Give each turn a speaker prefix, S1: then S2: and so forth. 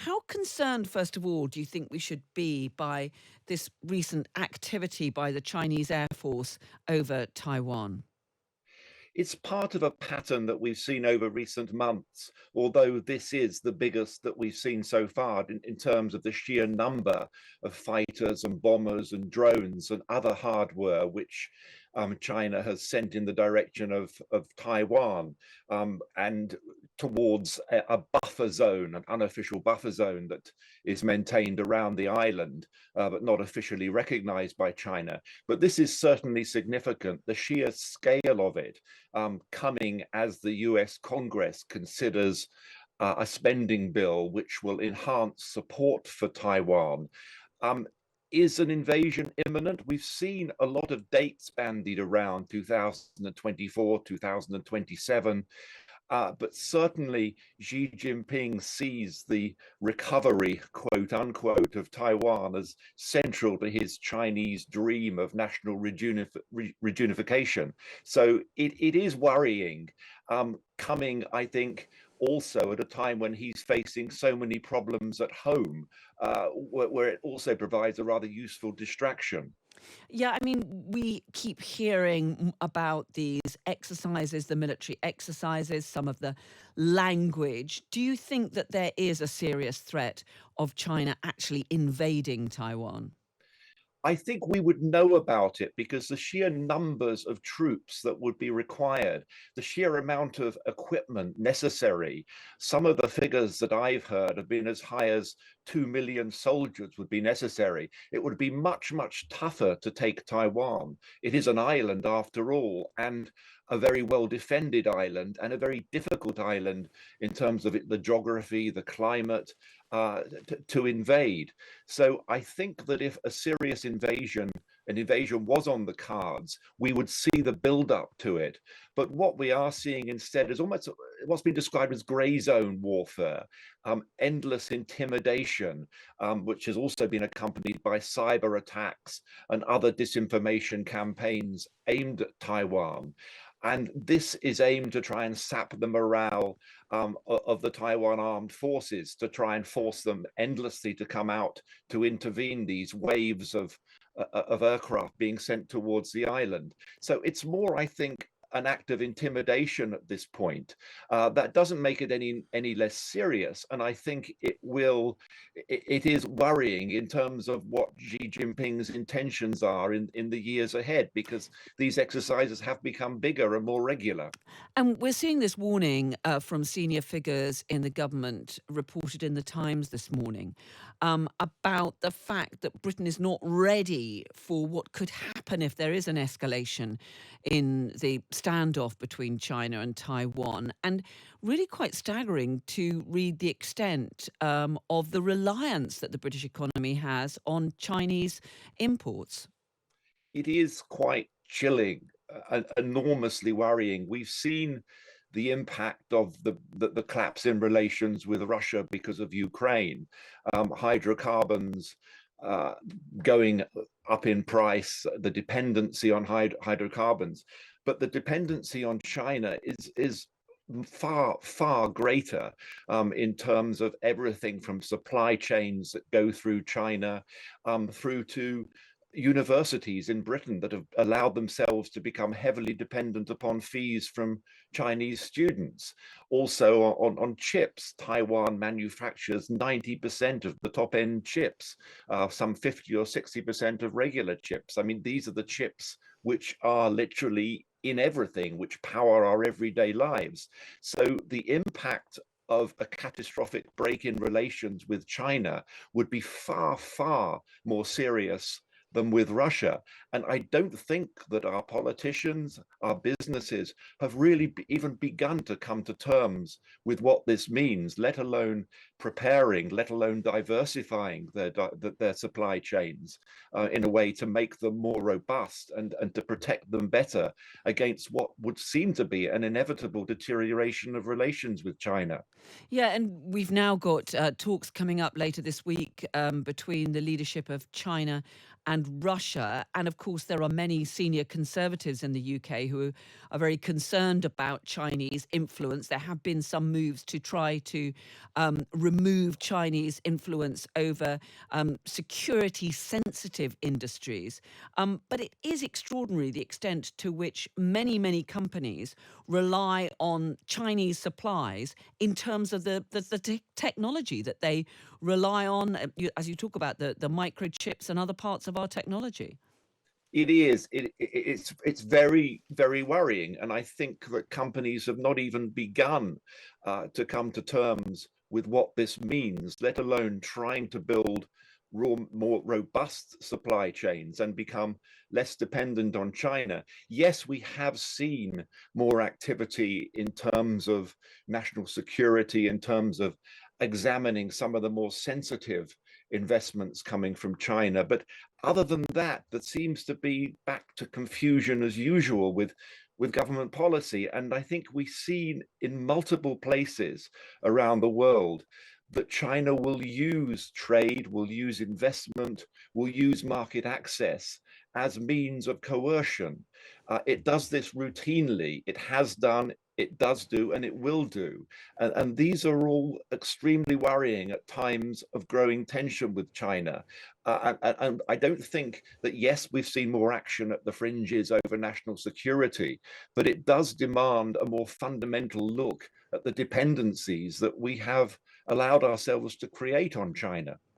S1: How concerned, first of all, do you think we should be by this recent activity by the Chinese Air Force over Taiwan?
S2: It's part of a pattern that we've seen over recent months, although this is the biggest that we've seen so far in terms of the sheer number of fighters and bombers and drones and other hardware which China has sent in the direction of Taiwan and towards a buffer zone, an unofficial buffer zone that is maintained around the island, but not officially recognized by China. But this is certainly significant, the sheer scale of it coming as the US Congress considers a spending bill which will enhance support for Taiwan. Um, is an invasion imminent? We've seen a lot of dates bandied around 2024, 2027. But certainly Xi Jinping sees the recovery, quote unquote, of Taiwan as central to his Chinese dream of national reunification. So it is worrying, coming, I think, also at a time when he's facing so many problems at home, where it also provides a rather useful distraction.
S1: Yeah, I mean, we keep hearing about these exercises, the military exercises, some of the language. Do you think that there is a serious threat of China actually invading Taiwan?
S2: I think we would know about it because the sheer numbers of troops that would be required, the sheer amount of equipment necessary. Some of the figures that I've heard have been as high as 2 million soldiers would be necessary. It would be much, much tougher to take Taiwan. It is an island after all, and a very well defended island and a very difficult island in terms of the geography, the climate, to invade. So I think that if a serious an invasion was on the cards, we would see the build-up to it. But what we are seeing instead is almost what's been described as grey zone warfare, endless intimidation, which has also been accompanied by cyber attacks and other disinformation campaigns aimed at Taiwan. And this is aimed to try and sap the morale of the Taiwan armed forces, to try and force them endlessly to come out to intervene, these waves of aircraft being sent towards the island. So it's more, I think, an act of intimidation at this point. That doesn't make it any less serious, and I think it is worrying in terms of what Xi Jinping's intentions are in the years ahead, because these exercises have become bigger and more regular.
S1: And we're seeing this warning from senior figures in the government, reported in the Times this morning, about the fact that Britain is not ready for what could happen if there is an escalation in the standoff between China and Taiwan. And really quite staggering to read the extent of the reliance that the British economy has on Chinese imports.
S2: It is quite chilling, enormously worrying. We've seen the impact of the collapse in relations with Russia because of Ukraine, hydrocarbons uh, going up in price, the dependency on hydrocarbons, but the dependency on China is far, far greater in terms of everything from supply chains that go through China through to universities in Britain that have allowed themselves to become heavily dependent upon fees from Chinese students. Also on chips, Taiwan manufactures 90% of the top end chips, some 50 or 60% of regular chips. I mean, these are the chips which are literally in everything, which power our everyday lives. So the impact of a catastrophic break in relations with China would be far, far more serious than with Russia. And I don't think that our politicians, our businesses have really even begun to come to terms with what this means, let alone preparing, let alone diversifying their supply chains in a way to make them more robust and to protect them better against what would seem to be an inevitable deterioration of relations with China.
S1: Yeah, and we've now got talks coming up later this week between the leadership of China and Russia. And of course, there are many senior conservatives in the UK who are very concerned about Chinese influence. There have been some moves to try to remove Chinese influence over security sensitive industries. But it is extraordinary the extent to which many companies rely on Chinese supplies in terms of the technology that they rely on, as you talk about the microchips and other parts of our technology.
S2: It is. It's very worrying, and I think that companies have not even begun to come to terms with what this means, let alone trying to build more robust supply chains and become less dependent on China. Yes, we have seen more activity in terms of national security, in terms of examining some of the more sensitive investments coming from China, but other than that, that seems to be back to confusion as usual with government policy. And I think we've seen in multiple places around the world that China will use trade, will use investment, will use market access as means of coercion. It does this routinely. It has done, it does do, and it will do. And these are all extremely worrying at times of growing tension with China. And I don't think that, yes, we've seen more action at the fringes over national security, but it does demand a more fundamental look at the dependencies that we have allowed ourselves to create on China.